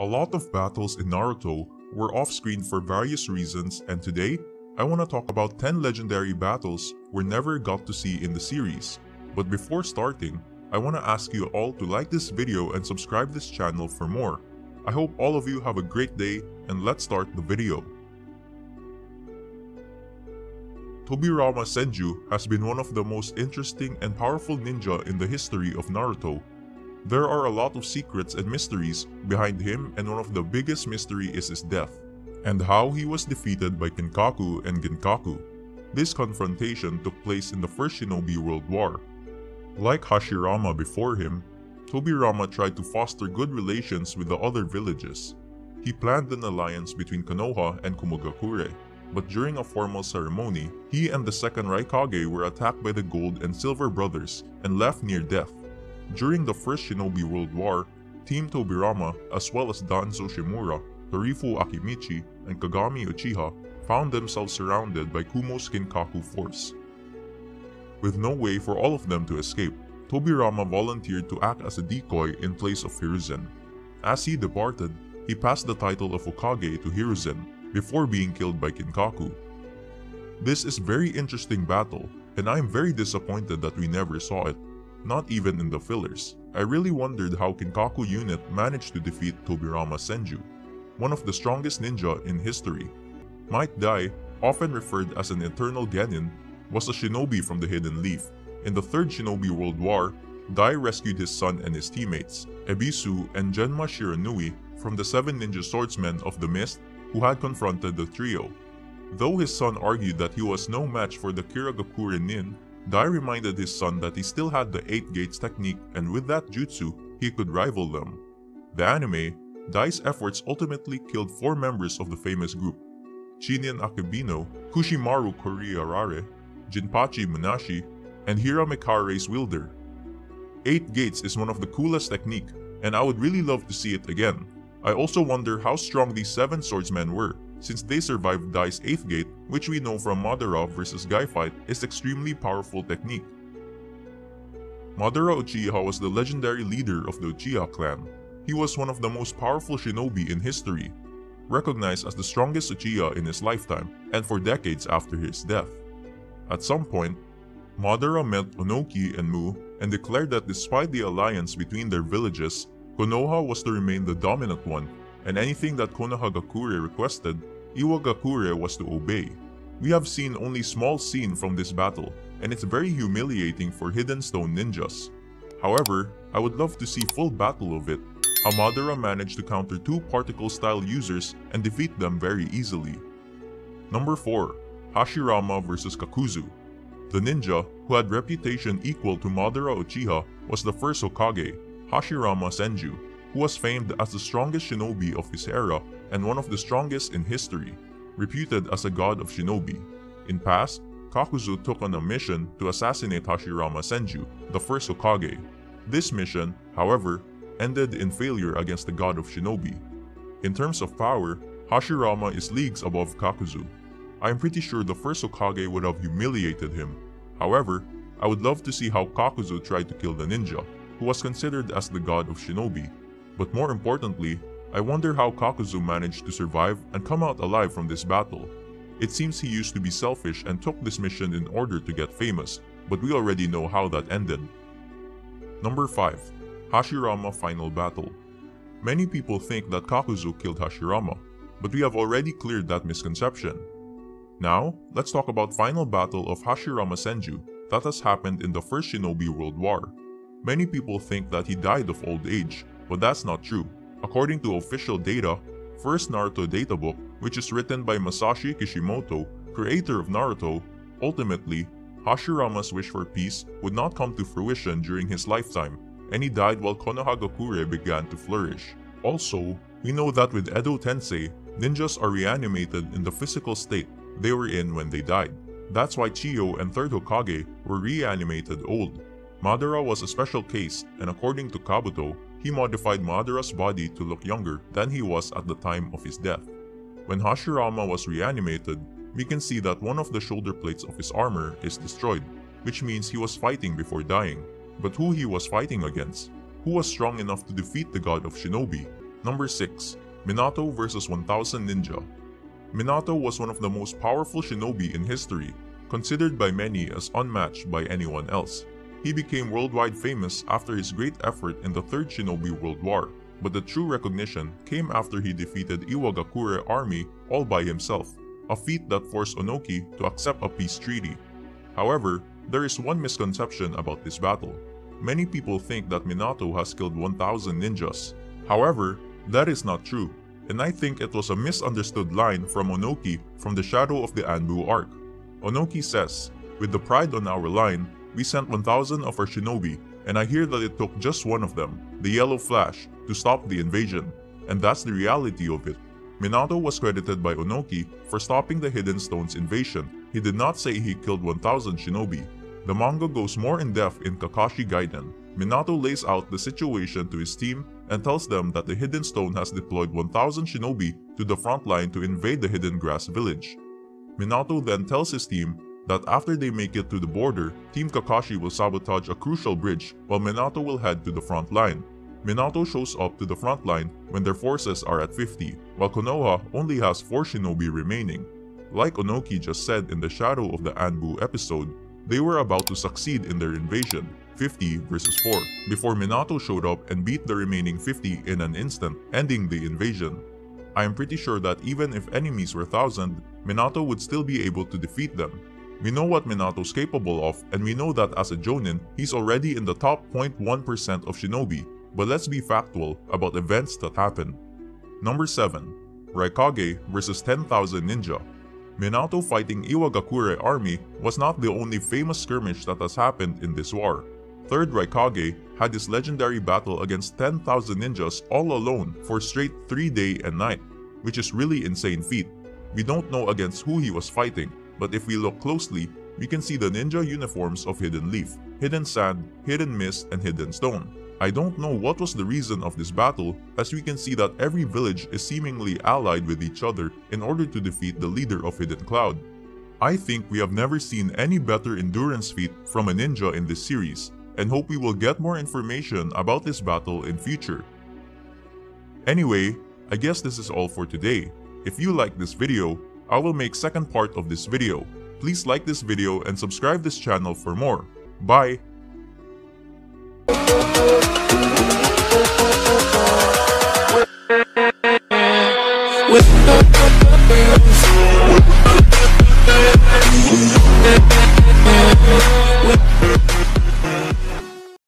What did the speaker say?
A lot of battles in Naruto were off-screen for various reasons, and today, I want to talk about 10 legendary battles we never got to see in the series. But before starting, I want to ask you all to like this video and subscribe this channel for more. I hope all of you have a great day, and let's start the video. Tobirama Senju has been one of the most interesting and powerful ninja in the history of Naruto. There are a lot of secrets and mysteries behind him, and one of the biggest mystery is his death, and how he was defeated by Kinkaku and Ginkaku. This confrontation took place in the First Shinobi World War. Like Hashirama before him, Tobirama tried to foster good relations with the other villages. He planned an alliance between Konoha and Kumogakure, but during a formal ceremony, he and the second Raikage were attacked by the Gold and Silver Brothers and left near death. During the First Shinobi World War, Team Tobirama, as well as Danzo Shimura, Torifu Akimichi, and Kagami Uchiha, found themselves surrounded by Kumo's Kinkaku force. With no way for all of them to escape, Tobirama volunteered to act as a decoy in place of Hiruzen. As he departed, he passed the title of Hokage to Hiruzen before being killed by Kinkaku. This is a very interesting battle, and I am very disappointed that we never saw it, not even in the fillers. I really wondered how Kinkaku unit managed to defeat Tobirama Senju, one of the strongest ninja in history. Might Dai, often referred as an eternal genin, was a shinobi from the Hidden Leaf. In the Third Shinobi World War, Dai rescued his son and his teammates, Ebisu and Genma Shiranui, from the 7 ninja swordsmen of the Mist who had confronted the trio. Though his son argued that he was no match for the Kiragakure Nin, Dai reminded his son that he still had the 8 gates technique, and with that jutsu, he could rival them. The anime, Dai's efforts ultimately killed 4 members of the famous group: Chinin Akebino, Kushimaru Koriarare, Jinpachi Munashi, and Hiramekare's wielder. 8 gates is one of the coolest technique, and I would really love to see it again. I also wonder how strong these 7 swordsmen were, since they survived Dai's 8th gate, which we know from Madara vs Guy fight is extremely powerful technique. Madara Uchiha was the legendary leader of the Uchiha clan. He was one of the most powerful shinobi in history, recognized as the strongest Uchiha in his lifetime and for decades after his death. At some point, Madara met Onoki and Mu and declared that despite the alliance between their villages, Konoha was to remain the dominant one, and anything that Konohagakure requested, Iwagakure was to obey. We have seen only small scene from this battle, and it's very humiliating for Hidden Stone ninjas. However, I would love to see full battle of it, how Madara managed to counter 2 particle style users and defeat them very easily. Number 4. Hashirama vs Kakuzu. The ninja, who had reputation equal to Madara Uchiha, was the first Hokage, Hashirama Senju, who was famed as the strongest shinobi of his era and one of the strongest in history, reputed as a god of shinobi. In past, Kakuzu took on a mission to assassinate Hashirama Senju, the first Hokage. This mission, however, ended in failure against the god of shinobi. In terms of power, Hashirama is leagues above Kakuzu. I am pretty sure the first Hokage would have humiliated him. However, I would love to see how Kakuzu tried to kill the ninja, who was considered as the god of shinobi. But more importantly, I wonder how Kakuzu managed to survive and come out alive from this battle. It seems he used to be selfish and took this mission in order to get famous, but we already know how that ended. Number 5. Hashirama Final Battle. Many people think that Kakuzu killed Hashirama, but we have already cleared that misconception. Now, let's talk about final battle of Hashirama Senju that has happened in the First Shinobi World War. Many people think that he died of old age, but that's not true. According to official data, First Naruto Databook, which is written by Masashi Kishimoto, creator of Naruto, ultimately, Hashirama's wish for peace would not come to fruition during his lifetime, and he died while Konohagakure began to flourish. Also, we know that with Edo Tensei, ninjas are reanimated in the physical state they were in when they died. That's why Chiyo and 3rd Hokage were reanimated old. Madara was a special case, and according to Kabuto, he modified Madara's body to look younger than he was at the time of his death. When Hashirama was reanimated, we can see that one of the shoulder plates of his armor is destroyed, which means he was fighting before dying. But who he was fighting against? Who was strong enough to defeat the god of shinobi? Number 6. Minato vs 1000 Ninja. Minato was one of the most powerful shinobi in history, considered by many as unmatched by anyone else. He became worldwide famous after his great effort in the Third Shinobi World War, but the true recognition came after he defeated Iwagakure army all by himself, a feat that forced Onoki to accept a peace treaty. However, there is one misconception about this battle. Many people think that Minato has killed 1000 ninjas. However, that is not true, and I think it was a misunderstood line from Onoki from the Shadow of the Anbu arc. Onoki says, "With the pride on our line, we sent 1000 of our shinobi, and I hear that it took just one of them, the Yellow Flash, to stop the invasion." And that's the reality of it. Minato was credited by Onoki for stopping the Hidden Stone's invasion. He did not say he killed 1000 shinobi. The manga goes more in depth in Kakashi Gaiden. Minato lays out the situation to his team and tells them that the Hidden Stone has deployed 1000 shinobi to the front line to invade the Hidden Grass village. Minato then tells his team that after they make it to the border, Team Kakashi will sabotage a crucial bridge while Minato will head to the front line. Minato shows up to the front line when their forces are at 50, while Konoha only has 4 shinobi remaining. Like Onoki just said in the Shadow of the Anbu episode, they were about to succeed in their invasion, 50 versus 4, before Minato showed up and beat the remaining 50 in an instant, ending the invasion. I am pretty sure that even if enemies were 1000, Minato would still be able to defeat them. We know what Minato's capable of, and we know that as a Jonin, he's already in the top 0.1% of shinobi, but let's be factual about events that happened. Number 7. Raikage vs 10,000 Ninja. Minato fighting Iwagakure army was not the only famous skirmish that has happened in this war. Third Raikage had his legendary battle against 10,000 ninjas all alone for straight 3 day and night, which is really insane feat. We don't know against who he was fighting, but if we look closely, we can see the ninja uniforms of Hidden Leaf, Hidden Sand, Hidden Mist, and Hidden Stone. I don't know what was the reason of this battle, as we can see that every village is seemingly allied with each other in order to defeat the leader of Hidden Cloud. I think we have never seen any better endurance feat from a ninja in this series, and hope we will get more information about this battle in future. Anyway, I guess this is all for today. If you like this video, I will make second part of this video. Please like this video and subscribe this channel for more. Bye!